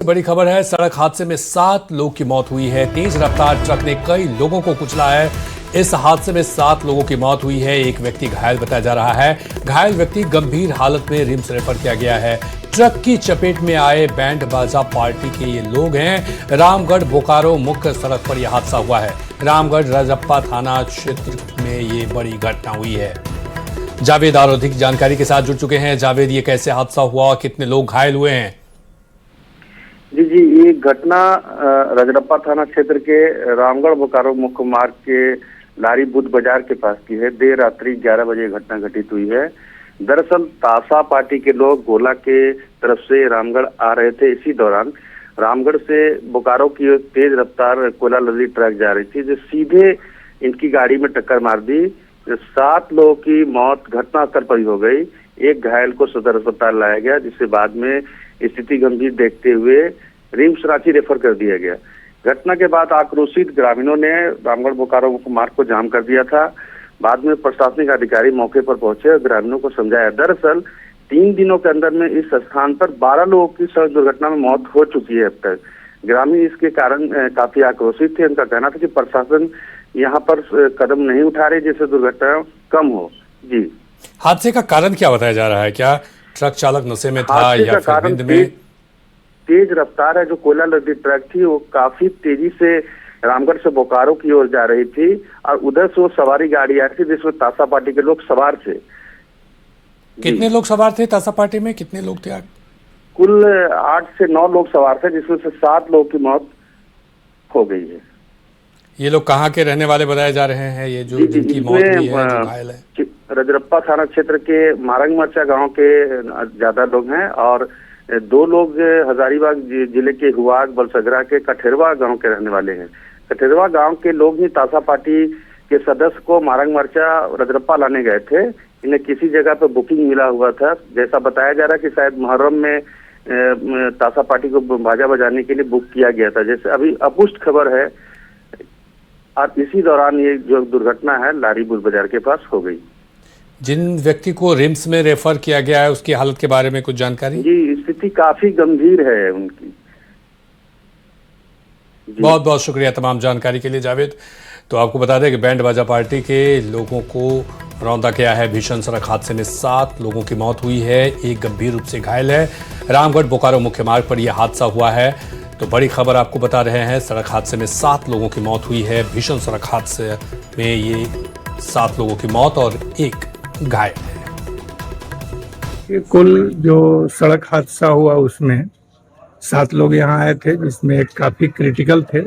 बड़ी खबर है। सड़क हादसे में 7 लोग की मौत हुई है। तेज रफ्तार ट्रक ने कई लोगों को कुचला है। इस हादसे में 7 लोगों की मौत हुई है। एक व्यक्ति घायल बताया जा रहा है। घायल व्यक्ति गंभीर हालत में रिम्स रेफर किया गया है। ट्रक की चपेट में आए बैंड बाजा पार्टी के ये लोग हैं। रामगढ़ बोकारो मुख्य सड़क पर यह हादसा हुआ है। रामगढ़ रजप्पा थाना क्षेत्र में ये बड़ी घटना हुई है। जावेद और अधिक जानकारी के साथ जुड़ चुके हैं। जावेद, ये कैसे हादसा हुआ और कितने लोग घायल हुए हैं? जी, ये घटना रजरप्पा थाना क्षेत्र के रामगढ़ बोकारो मुख्य मार्ग के लारी बुद्ध बाजार के पास की है। देर रात्रि 11 बजे घटना घटित हुई है। दरअसल तासा पार्टी के लोग गोला के तरफ से रामगढ़ आ रहे थे। इसी दौरान रामगढ़ से बोकारो की तेज रफ्तार कोयला लदी ट्रक जा रही थी, जो सीधे इनकी गाड़ी में टक्कर मार दी। 7 लोगों की मौत घटनास्थल पर ही हो गई। एक घायल को सदर अस्पताल लाया गया, जिसे बाद में स्थिति गंभीर देखते हुए रिम्स रांची रेफर कर दिया गया। घटना के बाद आक्रोशित ग्रामीणों ने रामगढ़ बोकारो मार्ग को जाम कर दिया था। बाद में प्रशासनिक अधिकारी मौके पर पहुंचे और ग्रामीणों को समझाया। दरअसल 3 दिनों के अंदर में इस स्थान पर 12 लोगों की सड़क दुर्घटना में मौत हो चुकी है अब तक। ग्रामीण इसके कारण काफी आक्रोशित थे। उनका कहना था कि प्रशासन यहाँ पर कदम नहीं उठा रही जिससे दुर्घटना कम हो। जी, हादसे का कारण क्या बताया जा रहा है? क्या ट्रक चालक नशे में था या फिर नींद में? तेज रफ्तार है जो कोयला लदी ट्रक थी, वो काफी तेजी से रामगढ़ से बोकारो की ओर जा रही थी और उधर से वो सवारी गाड़ी आ रही थी जिसमें तासा पार्टी के लोग सवार थे। कितने लोग सवार थे तासा पार्टी में? कितने लोग थे? कुल 8 से 9 लोग सवार थे, जिसमें से 7 लोगों की मौत हो गई है। ये लोग कहाँ के रहने वाले बताए जा रहे हैं? ये जो जिनकी मौत हुई है, जो घायल है? रजरप्पा थाना क्षेत्र के मारंग मरचा गांव के ज्यादा लोग हैं और 2 लोग हजारीबाग जिले के हुआग बलसगरा के कठेरवा गांव के रहने वाले हैं। कठेरवा गांव के लोग ही तासा पार्टी के सदस्य को मारंग मरचा रजरप्पा लाने गए थे। इन्हें किसी जगह पे बुकिंग मिला हुआ था। जैसा बताया जा रहा है कि शायद मुहर्रम में तासा पार्टी को बाजा बजाने के लिए बुक किया गया था, जैसे अभी अपुष्ट खबर है। और इसी दौरान ये जो दुर्घटना है लारी बुद्ध बाजार के पास हो गई। जिन व्यक्ति को रिम्स में रेफर किया गया है उसकी हालत के बारे में कुछ जानकारी? जी, स्थिति काफी गंभीर है उनकी। बहुत बहुत शुक्रिया तमाम जानकारी के लिए जावेद। तो आपको बता दें कि बैंड बाजा पार्टी के लोगों को रौंदा गया है। भीषण सड़क हादसे में 7 लोगों की मौत हुई है। एक गंभीर रूप से घायल है। रामगढ़ बोकारो मुख्य मार्ग पर यह हादसा हुआ है। तो बड़ी खबर आपको बता रहे हैं। सड़क हादसे में 7 लोगों की मौत हुई है। भीषण सड़क हादसे में ये 7 लोगों की मौत और एक घायल है। कुल जो सड़क हादसा हुआ उसमें 7 लोग यहाँ आए थे, जिसमें एक काफी क्रिटिकल थे।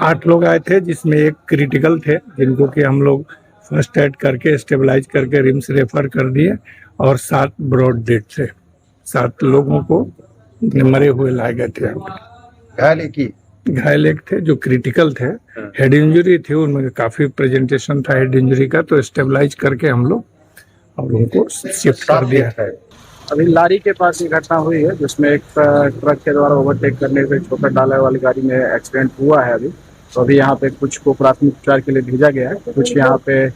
8 लोग आए थे जिसमें एक क्रिटिकल थे, जिनको कि हम लोग फर्स्ट एड करके स्टेबलाइज करके रिम्स रेफर कर दिए और 7 ब्रॉड डेड थे। 7 लोगों को मरे हुए लाए गए थे। घायल एक थे जो क्रिटिकल थे। हेड इंजरी थी, उनमें काफी प्रेजेंटेशन था हेड इंजरी का, तो स्टेबलाइज करके हम लोग और उनको शिफ्ट कर दिया है। अभी लारी के पास ये घटना हुई है जिसमें एक ट्रक के द्वारा ओवरटेक करने से छोटा डाला वाली गाड़ी में एक्सीडेंट हुआ है। अभी तो अभी यहाँ पे कुछ को प्राथमिक उपचार के लिए भेजा गया है, कुछ यहाँ पे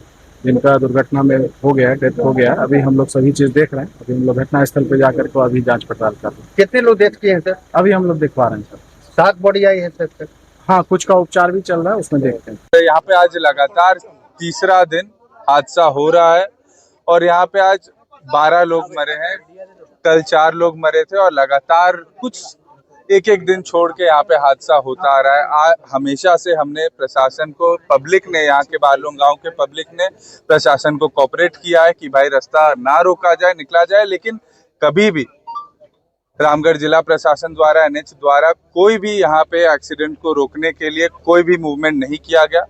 जिनका दुर्घटना में हो गया, डेथ हो गया। अभी हम लोग सभी चीज देख रहे हैं। अभी हम लोग घटनास्थल पे जाकर के अभी जांच पड़ताल कर रहे हैं। कितने लोग डेथ किए हैं सर? अभी हम लोग दिखवा रहे हैं सर। 7 बॉडी आई है सर? हाँ, कुछ का उपचार भी चल रहा है, उसमें देखते हैं। यहाँ पे आज लगातार तीसरा दिन हादसा हो रहा है और यहाँ पे आज 12 लोग मरे हैं। कल 4 लोग मरे थे और लगातार कुछ एक दिन छोड़ के यहाँ पे हादसा होता आ रहा है। हमेशा से हमने प्रशासन को, पब्लिक ने, यहाँ के बालों गांव के पब्लिक ने प्रशासन को कोऑपरेट किया है कि भाई रास्ता ना रोका जाए, निकला जाए, लेकिन कभी भी रामगढ़ जिला प्रशासन द्वारा, एनएच द्वारा कोई भी यहाँ पे एक्सीडेंट को रोकने के लिए कोई भी मूवमेंट नहीं किया गया।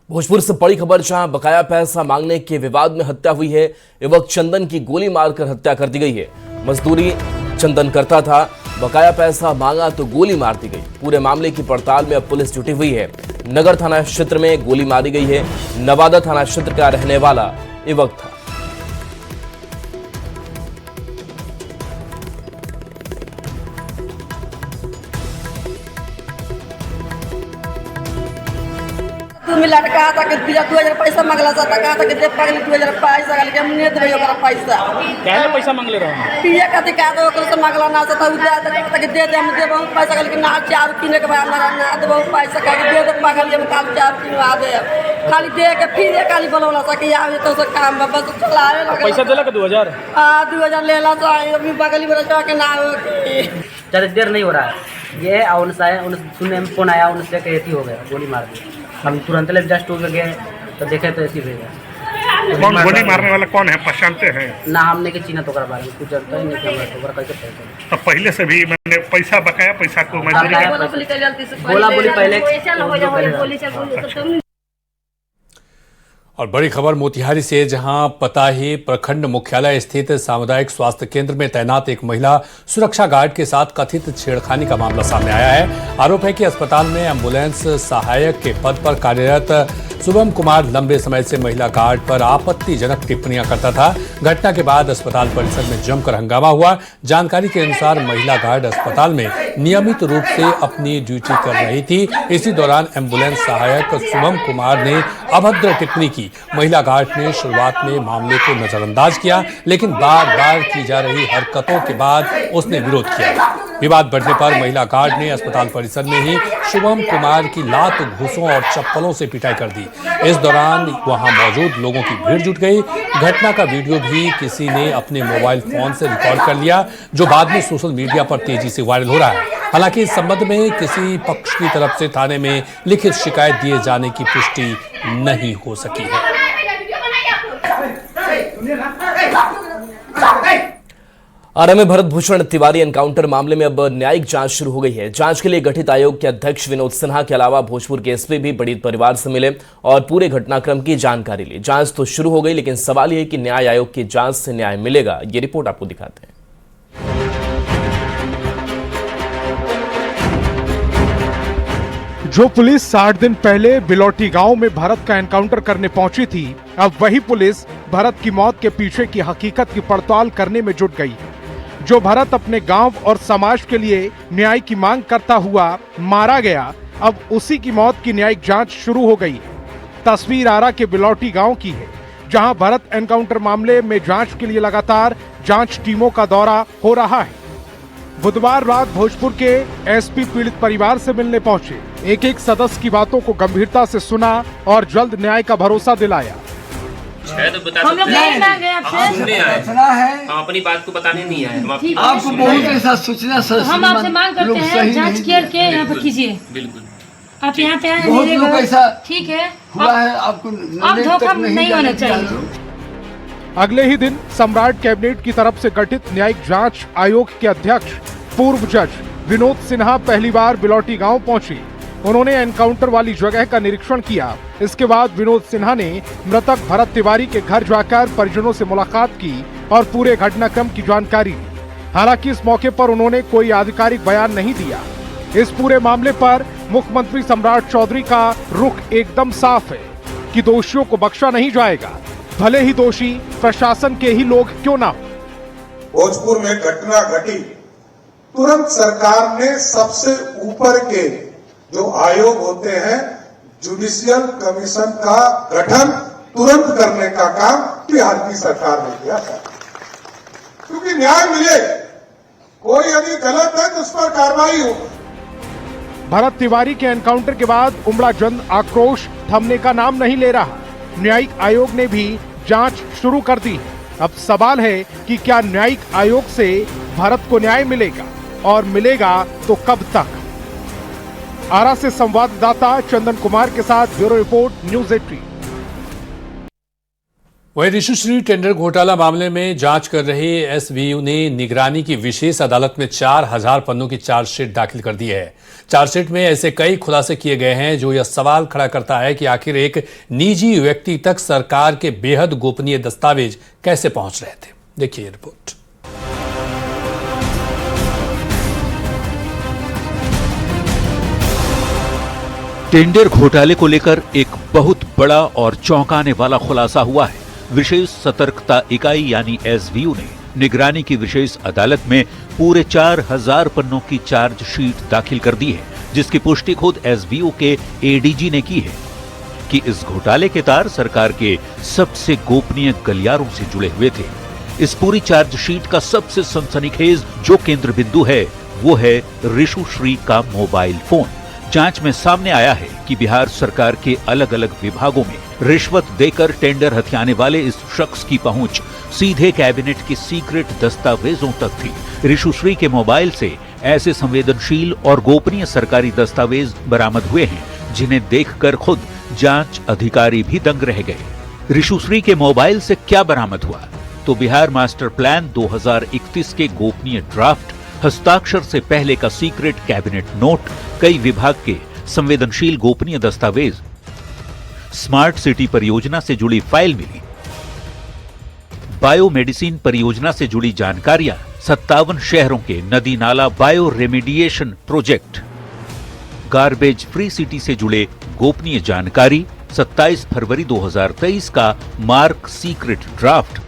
भोजपुर से बड़ी खबर, जहां बकाया पैसा मांगने के विवाद में हत्या हुई है। युवक चंदन की गोली मारकर हत्या कर दी गई है। मजदूरी चंदन करता था, बकाया पैसा मांगा तो गोली मार दी गई। पूरे मामले की पड़ताल में अब पुलिस जुटी हुई है। नगर थाना क्षेत्र में गोली मारी गई है। नवादा थाना क्षेत्र का रहने वाला युवक था। तुम्हें लटका था कि 2000 पैसा मांगला था, कहा था कि दे पागल 2000 पैसा गल के हमने देबे ओकरा पैसा कहले पैसा मांगले रहो पिए खातिर कहा था ओकरा से मांगला ना था उ दे था कि दे हम देबो पैसा गल के ना चार किने के बाद ना देबो पैसा कह के दे पागल हम काल चार किनवा दे खाली दे के फिर खाली बोलवला सा कि आवे तो से काम बस चलावे लगे पैसा देला के 2000 हां 2000 लेला तो अभी बगल में रहा के ना ज़्यादा देर नहीं हो रहा है ये उनसे आया उन सुनने में फोन आया उनसे कि ऐसी हो गया गोली मार दी हम तुरंत ले जस्ट उठ गए तो देखे तो ऐसी हो गया। कौन गोली मारने वाला कौन है, पहचानते हैं? ना हमने के चिन्ह तो बारे में कुछ जानता ही नहीं कि हमरा तो कैसे पहचान। तो पहले से भी मैंने पैसा बकाया, पैसा को बोला बोली पहले। और बड़ी खबर मोतिहारी से, जहां पताही प्रखंड मुख्यालय स्थित सामुदायिक स्वास्थ्य केंद्र में तैनात एक महिला सुरक्षा गार्ड के साथ कथित छेड़खानी का मामला सामने आया है। आरोप है कि अस्पताल में एम्बुलेंस सहायक के पद पर कार्यरत शुभम कुमार लंबे समय से महिला गार्ड पर आपत्तिजनक टिप्पणियां करता था। घटना के बाद अस्पताल परिसर में जमकर हंगामा हुआ। जानकारी के अनुसार महिला गार्ड अस्पताल में नियमित रूप से अपनी ड्यूटी कर रही थी। इसी दौरान एम्बुलेंस सहायक शुभम कुमार ने अभद्र टिप्पणी की। महिला गार्ड ने शुरुआत में मामले को नजरअंदाज किया, लेकिन बार बार की जा रही हरकतों के बाद उसने विरोध किया। विवाद बढ़ने पर महिला गार्ड ने अस्पताल परिसर में ही शुभम कुमार की लात, घूंसों और चप्पलों से पिटाई कर दी। इस दौरान वहां मौजूद लोगों की भीड़ जुट गई। घटना का वीडियो भी किसी ने अपने मोबाइल फोन से रिकॉर्ड कर लिया, जो बाद में सोशल मीडिया पर तेजी से वायरल हो रहा है। हालांकि इस संबंध में किसी पक्ष की तरफ से थाने में लिखित शिकायत दिए जाने की पुष्टि नहीं हो सकी है। आरा में भरत भूषण तिवारी एनकाउंटर मामले में अब न्यायिक जांच शुरू हो गई है। जांच के लिए गठित आयोग के अध्यक्ष विनोद सिन्हा के अलावा भोजपुर के एसपी भी पीड़ित परिवार से मिले और पूरे घटनाक्रम की जानकारी ली। जांच तो शुरू हो गई, लेकिन सवाल यह कि न्याय आयोग की जांच से न्याय मिलेगा? ये रिपोर्ट आपको दिखाते हैं। जो पुलिस 60 दिन पहले बिलौटी गांव में भरत का एनकाउंटर करने पहुंची थी, अब वही पुलिस भरत की मौत के पीछे की हकीकत की पड़ताल करने में जुट गई। जो भरत अपने गांव और समाज के लिए न्याय की मांग करता हुआ मारा गया, अब उसी की मौत की न्यायिक जांच शुरू हो गई। तस्वीर आरा के बिलौटी गांव की है, जहां भरत एनकाउंटर मामले में जांच के लिए लगातार जांच टीमों का दौरा हो रहा है। बुधवार रात भोजपुर के एसपी पीड़ित परिवार से मिलने पहुंचे, एक एक सदस्य की बातों को गंभीरता से सुना और जल्द न्याय का भरोसा दिलाया। हम लोग सुनने आए, हम अपनी बात को बताने नहीं आए। आपको बहुत ऐसा सोचना, हम आपसे मांग करते हैं जांच करके यहाँ पर कीजिए। बिल्कुल आप यहाँ पे आए, बहुत लोग ऐसा ठीक है हुआ है, आपको आप धोखा नहीं होना चाहिए। अगले ही दिन सम्राट कैबिनेट की तरफ से गठित न्यायिक जांच आयोग के अध्यक्ष पूर्व जज विनोद सिन्हा पहली बार बिलौटी गांव पहुंचे। उन्होंने एनकाउंटर वाली जगह का निरीक्षण किया। इसके बाद विनोद सिन्हा ने मृतक भरत तिवारी के घर जाकर परिजनों से मुलाकात की और पूरे घटनाक्रम की जानकारी ली। हालांकि इस मौके पर उन्होंने कोई आधिकारिक बयान नहीं दिया। इस पूरे मामले पर मुख्यमंत्री सम्राट चौधरी का रुख एकदम साफ है कि दोषियों को बख्शा नहीं जाएगा, भले ही दोषी प्रशासन के ही लोग क्यों ना हो। भोजपुर में घटना घटी, तुरंत सरकार ने सबसे ऊपर के जो आयोग होते हैं, जुडिशियल कमीशन का गठन तुरंत करने का काम बिहार की सरकार ने किया था, क्योंकि न्याय मिले। कोई यदि गलत है तो उस पर कार्रवाई हो। भरत तिवारी के एनकाउंटर के बाद उमड़ा जन आक्रोश थमने का नाम नहीं ले रहा। न्यायिक आयोग ने भी जांच शुरू कर दी। अब सवाल है कि क्या न्यायिक आयोग से भरत को न्याय मिलेगा, और मिलेगा तो कब तक। आरा से संवाददाता चंदन कुमार के साथ ब्यूरो रिपोर्ट, न्यूज़ 18। वहीं ऋषिश्री टेंडर घोटाला मामले में जांच कर रही एसवीयू ने निगरानी की विशेष अदालत में 4000 पन्नों की चार्जशीट दाखिल कर दी है। चार्जशीट में ऐसे कई खुलासे किए गए हैं जो यह सवाल खड़ा करता है कि आखिर एक निजी व्यक्ति तक सरकार के बेहद गोपनीय दस्तावेज कैसे पहुंच रहे थे। देखिए रिपोर्ट। टेंडर घोटाले को लेकर एक बहुत बड़ा और चौंकाने वाला खुलासा हुआ है। विशेष सतर्कता इकाई यानी एसवीयू ने निगरानी की विशेष अदालत में पूरे 4000 पन्नों की चार्जशीट दाखिल कर दी है, जिसकी पुष्टि खुद एसवीयू के एडीजी ने की है। कि इस घोटाले के तार सरकार के सबसे गोपनीय गलियारों से जुड़े हुए थे। इस पूरी चार्जशीट का सबसे सनसनीखेज जो केंद्र बिंदु है वो है ऋषुश्री का मोबाइल फोन। जांच में सामने आया है कि बिहार सरकार के अलग अलग विभागों में रिश्वत देकर टेंडर हथियाने वाले इस शख्स की पहुंच सीधे कैबिनेट के सीक्रेट दस्तावेजों तक थी। ऋषुश्री के मोबाइल से ऐसे संवेदनशील और गोपनीय सरकारी दस्तावेज बरामद हुए हैं जिन्हें देखकर खुद जांच अधिकारी भी दंग रह गए। ऋषुश्री के मोबाइल से क्या बरामद हुआ? तो बिहार मास्टर प्लान 2031 के गोपनीय ड्राफ्ट, हस्ताक्षर से पहले का सीक्रेट कैबिनेट नोट, कई विभाग के संवेदनशील गोपनीय दस्तावेज, स्मार्ट सिटी परियोजना से जुड़ी फाइल मिली, बायोमेडिसिन परियोजना से जुड़ी जानकारियां, 57 शहरों के नदी नाला bio remediation project, garbage free city से जुड़े गोपनीय जानकारी, 27 फरवरी 2023 का मार्क सीक्रेट ड्राफ्ट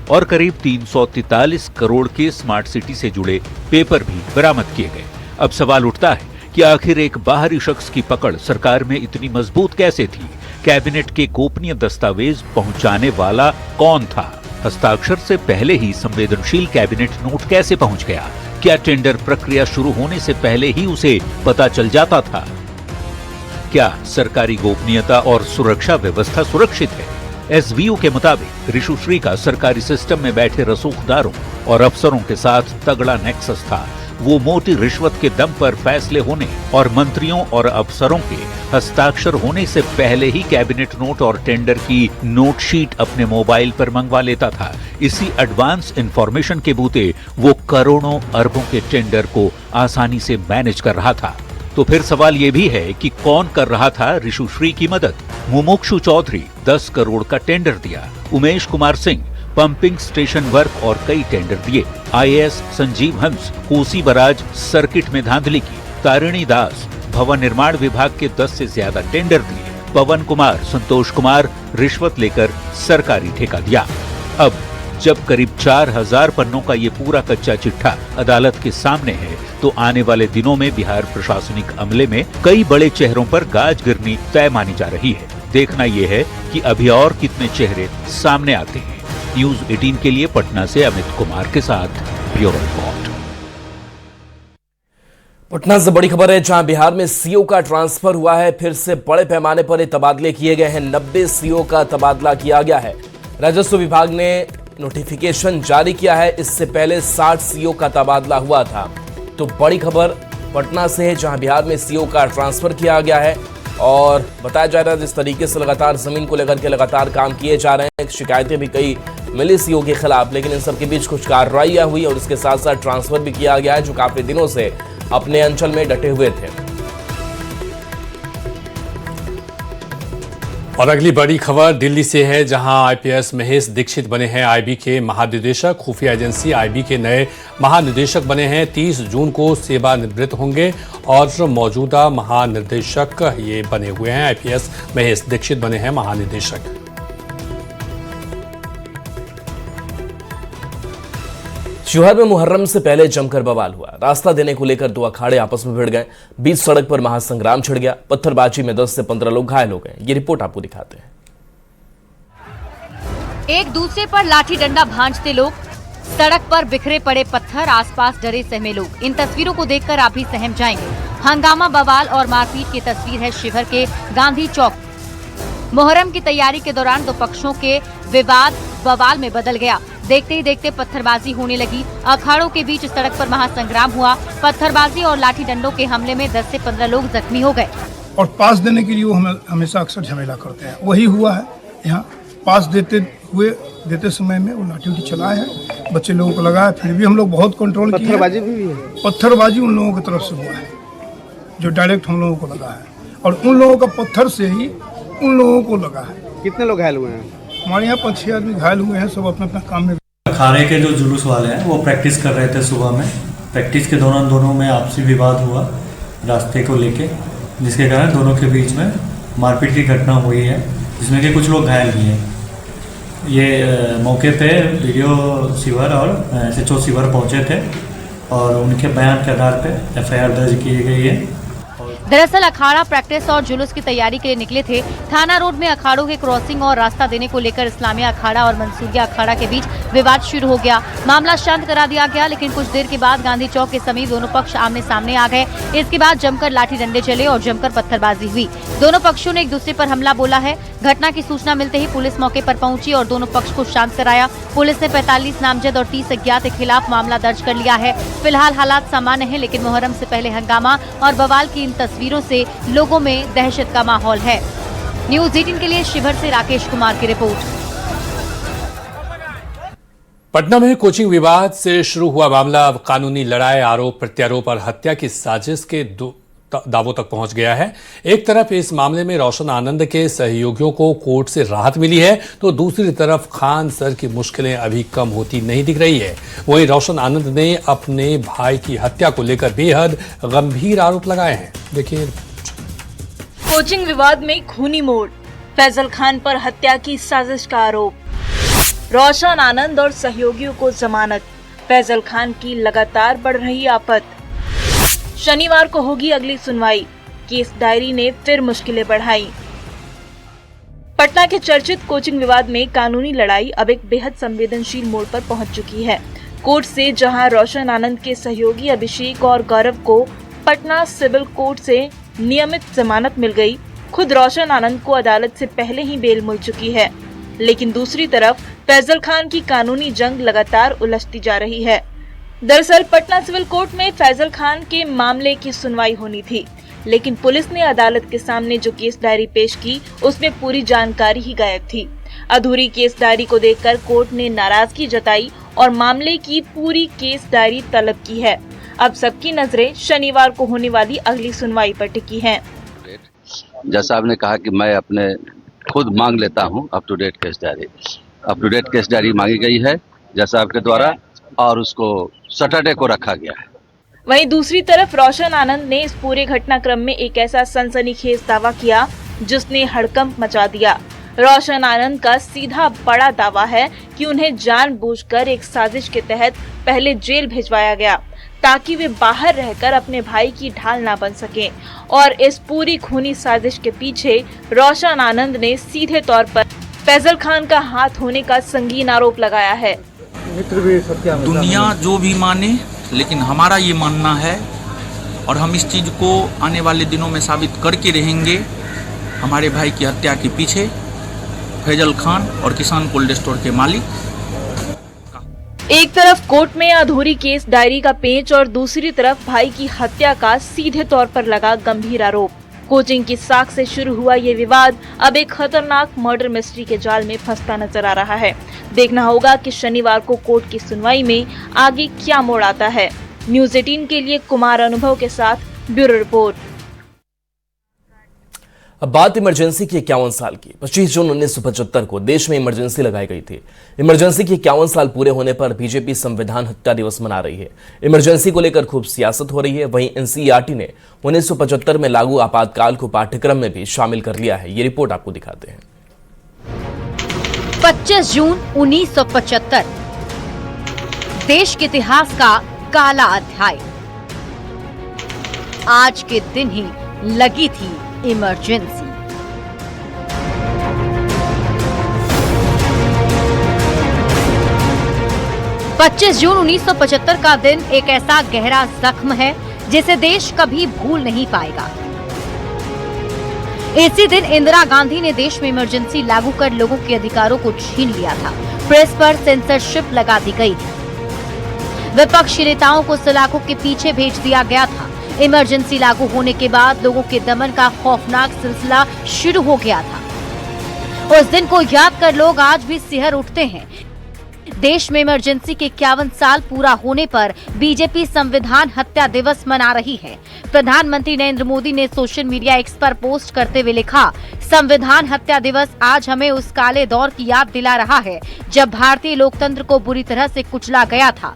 और करीब 343 करोड़ के स्मार्ट सिटी से जुड़े पेपर भी बरामद किए गए। अब सवाल उठता है कि आखिर एक बाहरी शख्स की पकड़ सरकार में इतनी मजबूत कैसे थी? कैबिनेट के गोपनीय दस्तावेज पहुंचाने वाला कौन था? हस्ताक्षर से पहले ही संवेदनशील कैबिनेट नोट कैसे पहुंच गया? क्या टेंडर प्रक्रिया शुरू होने से पहले ही उसे पता चल जाता था? क्या सरकारी गोपनीयता और सुरक्षा व्यवस्था सुरक्षित है? एसवीयू के मुताबिक ऋषुश्री का सरकारी सिस्टम में बैठे रसूखदारों और अफसरों के साथ तगड़ा नेक्सस था। वो मोटी रिश्वत के दम पर फैसले होने और मंत्रियों और अफसरों के हस्ताक्षर होने से पहले ही कैबिनेट नोट और टेंडर की नोट शीट अपने मोबाइल पर मंगवा लेता था। इसी एडवांस इंफॉर्मेशन के बूते वो करोड़ों अरबों के टेंडर को आसानी से मैनेज कर रहा था। तो फिर सवाल ये भी है कि कौन कर रहा था ऋषुश्री की मदद? मुमुक्षु चौधरी 10 करोड़ का टेंडर दिया, Umesh Kumar Singh pumping station work और कई टेंडर दिए, IAS Sanjeev Hans Kosi barrage circuit में धांधली की, तारिणी दास भवन निर्माण विभाग के 10 से ज्यादा टेंडर दिए, पवन कुमार, संतोष कुमार रिश्वत लेकर सरकारी ठेका दिया। अब जब करीब 4000 पन्नों का ये पूरा कच्चा चिट्ठा अदालत के सामने है तो आने वाले दिनों में बिहार प्रशासनिक अमले में कई बड़े चेहरों पर गाज गिरनी तय मानी जा रही है। देखना यह है कि अभी और कितने चेहरे सामने आते हैं। न्यूज 18 के लिए पटना से अमित कुमार के साथ ब्यूरो रिपोर्ट। पटना से बड़ी खबर है, जहां बिहार में सीओ का ट्रांसफर हुआ है। फिर से बड़े पैमाने पर तबादले किए गए हैं। 90 सीओ का तबादला किया गया है। राजस्व विभाग ने नोटिफिकेशन जारी किया है। इससे पहले 60 सीओ का तबादला हुआ था। तो बड़ी खबर पटना से है, जहां बिहार में सीओ का ट्रांसफर किया गया है और बताया जा रहा है जिस तरीके से लगातार जमीन को लेकर के लगातार काम किए जा रहे हैं। शिकायतें भी कई मिली सीओ के खिलाफ, लेकिन इन सब के बीच कुछ कार्रवाइयां हुई और इसके साथ साथ ट्रांसफर भी किया गया है, जो काफी दिनों से अपने अंचल में डटे हुए थे। और अगली बड़ी खबर दिल्ली से है, जहां आईपीएस महेश दीक्षित बने हैं आईबी के महानिदेशक। खुफिया एजेंसी आईबी के नए महानिदेशक बने हैं। 30 जून को सेवानिवृत्त होंगे और मौजूदा महानिदेशक ये बने हुए हैं। आईपीएस महेश दीक्षित बने हैं महानिदेशक। शिवहर में मुहर्रम से पहले जमकर बवाल हुआ। रास्ता देने को लेकर दो अखाड़े आपस में भिड़ गए। बीच सड़क पर महासंग्राम छिड़ गया। पत्थरबाजी में 10 से 15 लोग घायल हो गए। ये रिपोर्ट आपको दिखाते हैं। एक दूसरे पर लाठी डंडा भांजते लोग, सड़क पर बिखरे पड़े पत्थर, आसपास डरे सहमे लोग। इन तस्वीरों को देखकर आप भी सहम जाएंगे। हंगामा, बवाल और मारपीट की तस्वीर है शिवहर के गांधी चौक। मुहर्रम की तैयारी के दौरान दो पक्षों के विवाद बवाल में बदल गया। देखते ही देखते पत्थरबाजी होने लगी। अखाड़ों के बीच सड़क पर महासंग्राम हुआ। पत्थरबाजी और लाठी डंडों के हमले में 10 से 15 लोग जख्मी हो गए। और पास देने के लिए वो हमेशा अक्सर झमेला करते हैं। वही हुआ है यहाँ। पास देते समय में वो लाठी उठी चलाए हैं, बच्चे लोगों को लगाया, फिर भी हम लोग बहुत कंट्रोल किया। पत्थरबाजी भी है। पत्थरबाजी उन लोगों की तरफ से हुआ है, जो डायरेक्ट हम लोगों को लगा है, और उन लोगों का पत्थर से ही उन लोगों को लगा है। कितने लोग घायल हुए हैं? हमारे यहाँ 5-6 आदमी घायल हुए हैं, सब अपना अपना काम में। अखाड़े के जो जुलूस वाले हैं वो प्रैक्टिस कर रहे थे सुबह में। प्रैक्टिस के दौरान दोनों में आपसी विवाद हुआ रास्ते को लेके, जिसके कारण दोनों के बीच में मारपीट की घटना हुई है, जिसमें कि कुछ लोग घायल भी हैं। ये मौके पे वीडियो शिवहर और SHO शिवहर पहुँचे थे और उनके बयान के आधार पे FIR दर्ज की गई है। दरअसल अखाड़ा प्रैक्टिस और जुलूस की तैयारी के लिए निकले थे। थाना रोड में अखाड़ों के क्रॉसिंग और रास्ता देने को लेकर इस्लामिया अखाड़ा और मंसूरिया अखाड़ा के बीच विवाद शुरू हो गया। मामला शांत करा दिया गया, लेकिन कुछ देर के बाद गांधी चौक के समीप दोनों पक्ष आमने सामने आ गए। इसके बाद जमकर लाठी डंडे चले और जमकर पत्थरबाजी हुई। दोनों पक्षों ने एक दूसरे पर हमला बोला है। घटना की सूचना मिलते ही पुलिस मौके पर पहुंची और दोनों पक्ष को शांत कराया। पुलिस ने 45 नामजद और 30 अज्ञात के खिलाफ मामला दर्ज कर लिया है। फिलहाल हालात सामान्य है, लेकिन मुहर्रम से पहले हंगामा और बवाल की इन तस्वीरों से लोगों में दहशत का माहौल है। न्यूज़ 18 के लिए शिवहर से राकेश कुमार की रिपोर्ट। पटना में कोचिंग विवाद से शुरू हुआ मामला अब कानूनी लड़ाई, आरोप प्रत्यारोप और हत्या की साजिश के दावों तक पहुंच गया है। एक तरफ इस मामले में रोशन आनंद के सहयोगियों को कोर्ट से राहत मिली है, तो दूसरी तरफ खान सर की मुश्किलें अभी कम होती नहीं दिख रही है। वहीं रोशन आनंद ने अपने भाई की हत्या को लेकर बेहद गंभीर आरोप लगाए हैं। देखिए, कोचिंग विवाद में खूनी मोड़, फैजल खान पर हत्या की साजिश का आरोप, रोशन आनंद और सहयोगियों को जमानत, फैजल खान की लगातार बढ़ रही आफत। शनिवार को होगी अगली सुनवाई, केस डायरी ने फिर मुश्किलें बढ़ाई। पटना के चर्चित कोचिंग विवाद में कानूनी लड़ाई अब एक बेहद संवेदनशील मोड़ पर पहुंच चुकी है। कोर्ट से जहां रोशन आनंद के सहयोगी अभिषेक और गौरव को पटना सिविल कोर्ट से नियमित जमानत मिल गई, खुद रोशन आनंद को अदालत से पहले ही बेल मिल चुकी है। लेकिन दूसरी तरफ फैजल खान की कानूनी जंग लगातार उलझती जा रही है। दरअसल पटना सिविल कोर्ट में फैजल खान के मामले की सुनवाई होनी थी, लेकिन पुलिस ने अदालत के सामने जो केस डायरी पेश की उसमें पूरी जानकारी ही गायब थी। अधूरी केस डायरी को देखकर कोर्ट ने नाराजगी जताई और मामले की पूरी केस डायरी तलब की है। अब सबकी नजरें शनिवार को होने वाली अगली सुनवाई पर टिकी हैं। जैसा आपने कहा कि मैं अपने खुद मांग लेता हूं up to date case diary. Up to date case diary मांगी गई है जैसा आपके द्वारा, और उसको सैटरडे को रखा गया है। वहीं दूसरी तरफ रोशन आनंद ने इस पूरे घटनाक्रम में एक ऐसा सनसनीखेज दावा किया जिसने हड़कंप मचा दिया। रोशन आनंद का सीधा बड़ा दावा है कि उन्हें जानबूझकर एक साजिश के तहत पहले जेल भिजवाया गया ताकि वे बाहर रहकर अपने भाई की ढाल ना बन सकें, और इस पूरी खूनी साजिश के पीछे रोशन आनंद ने सीधे तौर पर फैजल खान का हाथ होने का संगीन आरोप लगाया है। दुनिया जो भी माने, लेकिन हमारा ये मानना है और हम इस चीज को आने वाले दिनों में साबित करके रहेंगे। हमारे भाई की हत्या के पीछे फैजल खान और किसान कोल्ड स्टोर के मालिक। एक तरफ कोर्ट में अधूरी केस डायरी का पेंच और दूसरी तरफ भाई की हत्या का सीधे तौर पर लगा गंभीर आरोप। कोचिंग की साख से शुरू हुआ ये विवाद अब एक खतरनाक मर्डर मिस्ट्री के जाल में फंसता नजर आ रहा है। देखना होगा कि शनिवार को कोर्ट की सुनवाई में आगे क्या मोड़ आता है। न्यूज़ 18 के लिए कुमार अनुभव के साथ ब्यूरो रिपोर्ट। अब बात इमरजेंसी की 51 साल की। 25 जून 1975 को देश में इमरजेंसी लगाई गई थी। इमरजेंसी के 51 साल पूरे होने पर बीजेपी संविधान हत्या दिवस मना रही है। इमरजेंसी को लेकर खूब सियासत हो रही है। वहीं एनसीईआरटी ने 1975 में लागू आपातकाल को पाठ्यक्रम में भी शामिल कर लिया है। ये रिपोर्ट आपको दिखाते हैं। 25 जून 1975 देश के इतिहास का काला अध्याय। आज के दिन ही लगी थी इमरजेंसी। पच्चीस जून 1975 का दिन एक ऐसा गहरा जख्म है जिसे देश कभी भूल नहीं पाएगा। इसी दिन इंदिरा गांधी ने देश में इमरजेंसी लागू कर लोगों के अधिकारों को छीन लिया था। प्रेस पर सेंसरशिप लगा दी गई थी। विपक्षी नेताओं को सलाखों के पीछे भेज दिया गया था। इमरजेंसी लागू होने के बाद लोगों के दमन का खौफनाक सिलसिला शुरू हो गया था। उस दिन को याद कर लोग आज भी सिहर उठते हैं। देश में इमरजेंसी के 51 साल पूरा होने पर बीजेपी संविधान हत्या दिवस मना रही है। प्रधानमंत्री नरेंद्र मोदी ने सोशल मीडिया एक्स पर पोस्ट करते हुए लिखा, संविधान हत्या दिवस आज हमें उस काले दौर की याद दिला रहा है जब भारतीय लोकतंत्र को बुरी तरह से कुचला गया था।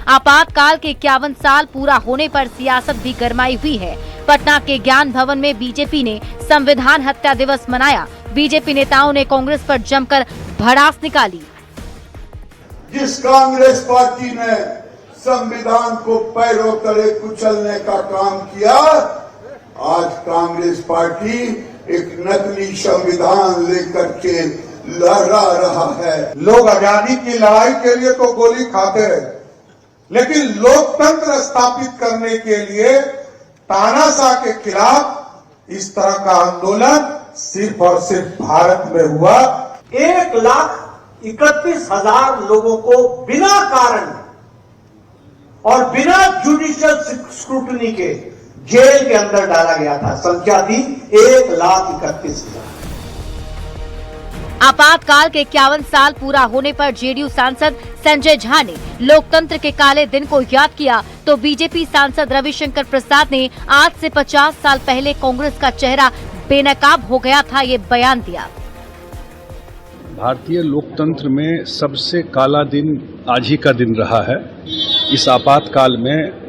आपातकाल के 51 साल पूरा होने पर सियासत भी गरमाई हुई है। पटना के ज्ञान भवन में बीजेपी ने संविधान हत्या दिवस मनाया। बीजेपी नेताओं ने कांग्रेस पर जमकर भड़ास निकाली। जिस कांग्रेस पार्टी ने संविधान को पैरों तले कुचलने का काम किया, आज कांग्रेस पार्टी एक नकली संविधान लेकर के लहरा रहा है। लोग आजादी की लड़ाई के लिए तो गोली खाते रहे, लेकिन लोकतंत्र स्थापित करने के लिए तानाशाह के खिलाफ इस तरह का आंदोलन सिर्फ और सिर्फ भारत में हुआ। 1,31,000 लोगों को बिना कारण और बिना जुडिशियल स्क्रूटनी के जेल के अंदर डाला गया था। संख्या थी 1,31,000। आपातकाल के 51 साल पूरा होने पर जेडीयू सांसद संजय झा ने लोकतंत्र के काले दिन को याद किया, तो बीजेपी सांसद रविशंकर प्रसाद ने आज से 50 साल पहले कांग्रेस का चेहरा बेनकाब हो गया था, ये बयान दिया। भारतीय लोकतंत्र में सबसे काला दिन आज ही का दिन रहा है। इस आपातकाल में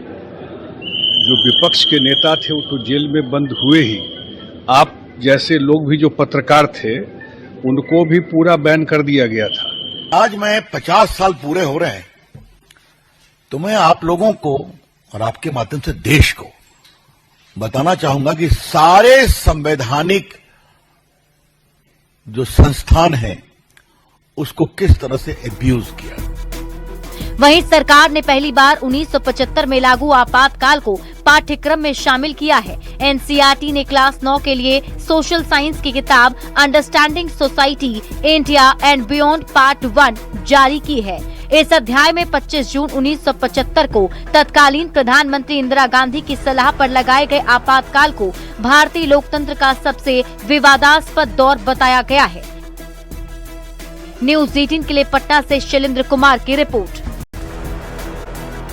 जो विपक्ष के नेता थे वो तो जेल में बंद हुए ही, आप जैसे लोग भी जो पत्रकार थे उनको भी पूरा बैन कर दिया गया था। आज मैं 50 साल पूरे हो रहे हैं, तो मैं आप लोगों को और आपके माध्यम से देश को बताना चाहूंगा कि सारे संवैधानिक जो संस्थान हैं उसको किस तरह से एब्यूज किया। वहीं सरकार ने पहली बार 1975 में लागू आपातकाल को पाठ्यक्रम में शामिल किया है। एनसीईआरटी ने क्लास 9 के लिए सोशल साइंस की किताब understanding society India and beyond part 1 जारी की है। इस अध्याय में 25 जून 1975 को तत्कालीन प्रधानमंत्री इंदिरा गांधी की सलाह पर लगाए गए आपातकाल को भारतीय लोकतंत्र का सबसे विवादास्पद दौर बताया गया है। न्यूज़ 18 के लिए पटना से शैलेंद्र कुमार की रिपोर्ट।